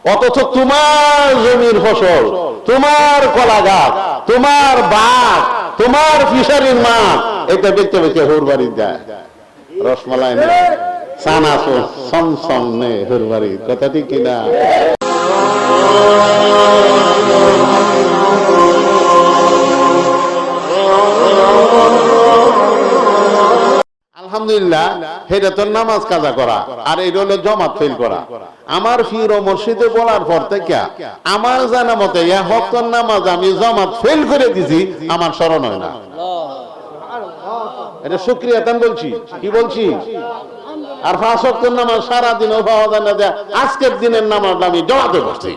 অথচ তোমার জমির ফসল, তোমার কলা গাছ, তোমার বাঘ, তোমার ফিশারির মাছ, এটা দেখতে দেখতে হুর বাড়ি যায়, রসমালাই নেই, চানাচুর সমসম নেই হুর বাড়ি। কথা ঠিক কিনা? আলহামদুলিল্লাহ, এটা তো নামাজ কাজা করা, আর এটা হলো জমাত ফেল করা। আমার ফির ও মসজিদে বলার পর থেকে আমার জানা মতে হক্তর নামাজ আমি জমাত ফেল করে দিছি, আমার স্মরণ হয় না। এটা শুকরিয়া তান বলছি, কি বলছি? আর 5 ওয়াক্তের নামাজ সারাদিন পাওয়া যায় না, আজকের দিনের নামাজ আমি জমাতে বসছি।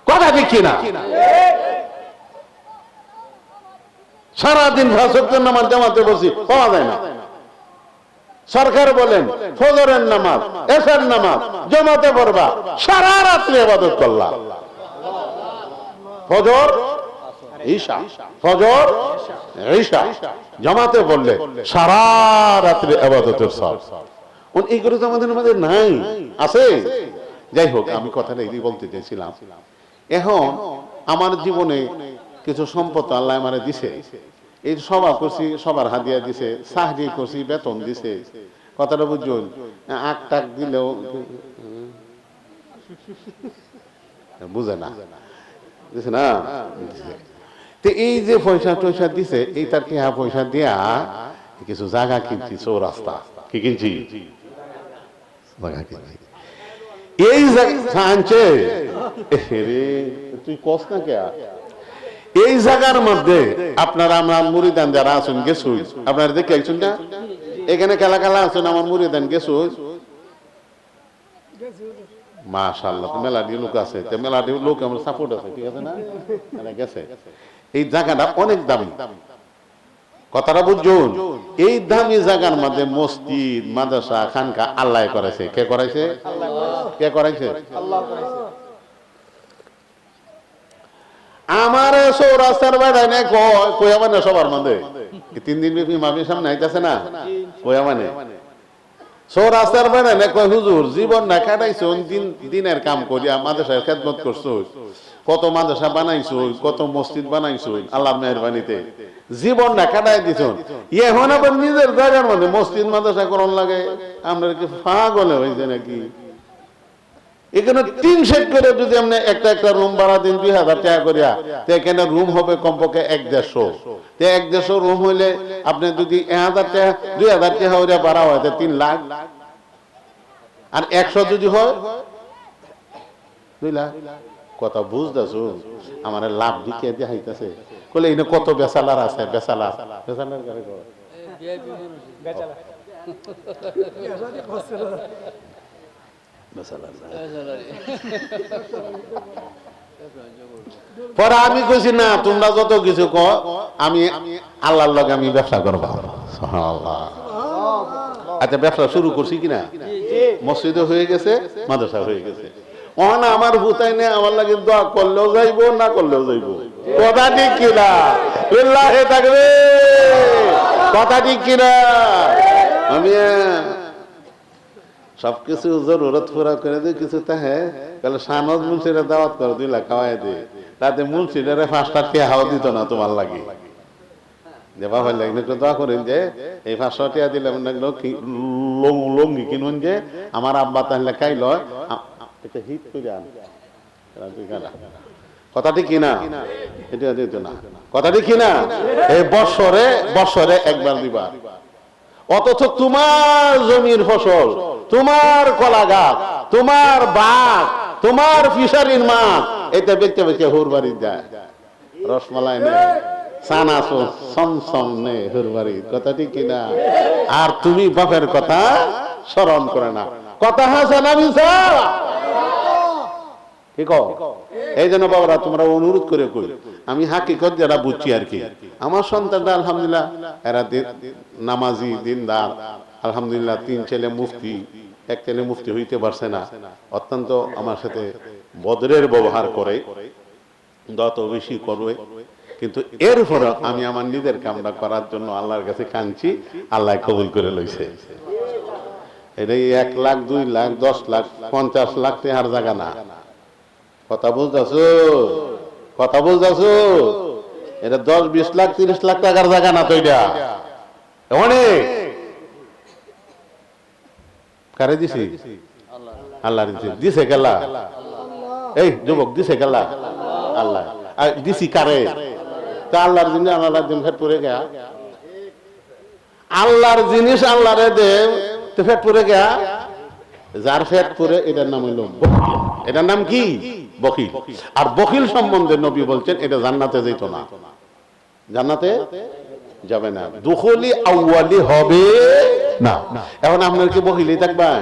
কথা ঠিক কিনা? সারাদিন 5 ওয়াক্তের নামাজ জমাতে বসছি, পাওয়া যায় না। সরকার বলেন ফজরের নামাজ, এশার নামাজ জমাতে পড়বা, সারা রাত্রি ইবাদত করলা। ফজর ঈশা, ফজর ঈশা জমাতে পড়লে সারা রাত্রি ইবাদতের সব। এইগুলো তো আমাদের মধ্যে নাই, আছে? যাই হোক, আমি কথাটা এই বলতে চাইছিলাম, এখন আমার জীবনে কিছু সম্পদ আল্লাহ আমারে দিছে। এই সভা করছি, সবার হাদিয়া দিছে, চাকরি করছি, বেতন দিছে। কথাটা বুঝুন, 8 টাক দিলেও বুঝে না, দিছে না। তো এই যে পয়সা টয়সা দিছে, এই তার কি পয়সা দিয়া কিছু জায়গা কিনছি, চৌরাস্তা কি কিনছি, জায়গা কিনছি। এই জায়গা তুই কস না কে, এই জায়গার মধ্যে আপনারা আমরা মুরিদান যারা আছেন গেছু, আপনারা দেখে আইছেন না? এখানে খেলা খেলা আছেন আমার মুরিদান গেছু, মাশাআল্লাহ মেলাডি লোক আছে, মেলাডি লোক আমার সাপোর্ট আছে, ঠিক আছে না? গেছে। এই জায়গাটা অনেক দামি, কথাটা বুঝুন। এই দামি জায়গার মধ্যে মসজিদ, মাদ্রাসা, খানকা আল্লাহ করেছে। কে করাইছে? কে করাইছে? আল্লাহ করাইছে। আমার চৌরাস্তার বেড়ায় না কয়া মানে সবার মধ্যে 3 দিন ব্যাপী মাফির সামনে আইতাছে না, কয়া মানে চৌরাস্তার বেড়ায় না কয় হুজুর জীবন না কাটাইছো, দিনের কাম করিয়া মাদ্রাসায় খেদমত করছো, কত মাদ্রাসা বানাইছো, কত মসজিদ বানাইছো, আল্লাহর মেহেরবানিতে জীবন না কাটাই দিছ। এখন আবার নিজের জায়গার মধ্যে মসজিদ মাদ্রাসা করন লাগে, আমরা কি পাগল হয়েছে নাকি? এখানে 3 সেট করে যদি আপনি একটা একটা রুম ভাড়া দিন 2000 টাকা করিয়া, তো এখানে রুম হবে কমপক্ষে 150। 150 রুম হইলে আপনি যদি 1000 টাকা 2000 টাকা হইয়া ভাড়া হয় 3 লাখ, আর 100 যদি হয় 2 লাখ। কথা বুঝতেছো? আমার লাভ দিকে দেখাইতেছে, বলে এনে কত বেচালার আছে, বেচালার বেচালার গাড়ি পরে আমি কইছি না, তোমরা যত কিছু কও, আমি আল্লাহর লগে আমি ব্যবসা করব। সুবহানাল্লাহ। আচ্ছা, ব্যবসা শুরু করছি কিনা? মসজিদও হয়ে গেছে, মাদ্রাসা হয়ে গেছে। ওখান আমার ভূতাই নেই, আমার লাগে দোয়া করলেও যাইবো, না করলেও যাইবো। কথা ঠিক কিনা? বিল্লাহে তাকবীর। কথা ঠিক কিনা? আমি সবকিছু জরুরত পুরা করে দিই, কিছু তাহে তাহলে সানদ মুন্সিরা দাওয়াত করে 2 লাখ খাওয়াই দিই, তাতে মুন্সিরা 5টা টাকা হাওয়া দিত না তোমার লাগে। যে বাবা লাগলে একটু দোয়া করেন যে এই 500 টাকা দিলে লঙ্গি কিনুন, যে আমার আব্বা তাহলে খাইল এটা হিট করে আন। কথা ঠিক কিনা? এটা দিত না। কথা ঠিক কিনা? এই বছরে বছরে একবার দিবা। অথচ তোমার জমির ফসল, তোমার কলা গাছ, তোমার বাঘ, তোমার ফিশারির মাছ, এটা দেখতে দেখতে হুর বাড়ি যায়, রসমালাই নেই, চানাচুর সমসম নেই হুর বাড়ি। কথা ঠিক কিনা? আর তুমি বাপের কথা স্মরণ করে না। কথা হাসা না মিছা? ঠিক। এই জন্য বাবারা তোমরা অনুরোধ করে কই, আমি হাকিকত যারা বুঝছি আর কি, আমার সন্তানরা আলহামদুলিল্লাহ এরা নামাজি, দিনদার, আলহামদুলিল্লাহ 3 ছেলে মুফতি, 1 ছেলে মুফতি হইতে পারছে না, অত্যন্ত আমার সাথে বদরের ব্যবহার করে, যত বেশি করবে। কিন্তু এরপরে আমি আমার নিজের কামটা করার জন্য আল্লাহর কাছে কাঁদছি, আল্লাহ কবুল করে লইছে। এটা 1 লাখ, 2 লাখ, 10 লাখ, 50 লাখ টাকার জায়গা না। কথা বুঝতেছো? কথা বুঝতেছো? এটা 10-20 লাখ 30 লাখ টাকার জায়গা না তো এটা অনেক। কারে দিছি? আল্লাহ দিছে। দিছে গেলা এই যুবক, দিছে গেলা আল্লাহ। আর দিছি কারে? তা আল্লাহর জিনিস আল্লাহর দিন ফেট পড়ে গেয়া, আল্লাহর জিনিস আল্লাহরে দে তো ফেট পড়ে গেয়া। যার ফেট পড়ে এটার নাম হইল বখিল। এটার নাম কি? বখিল। আর বখিল সম্বন্ধে নবী বলছেন এটা জান্নাতে যেত না, জান্নাতে যাবে না, দুখুলি আউয়ালি হবে না। এখন আপনার কি বখিলি থাকবেন?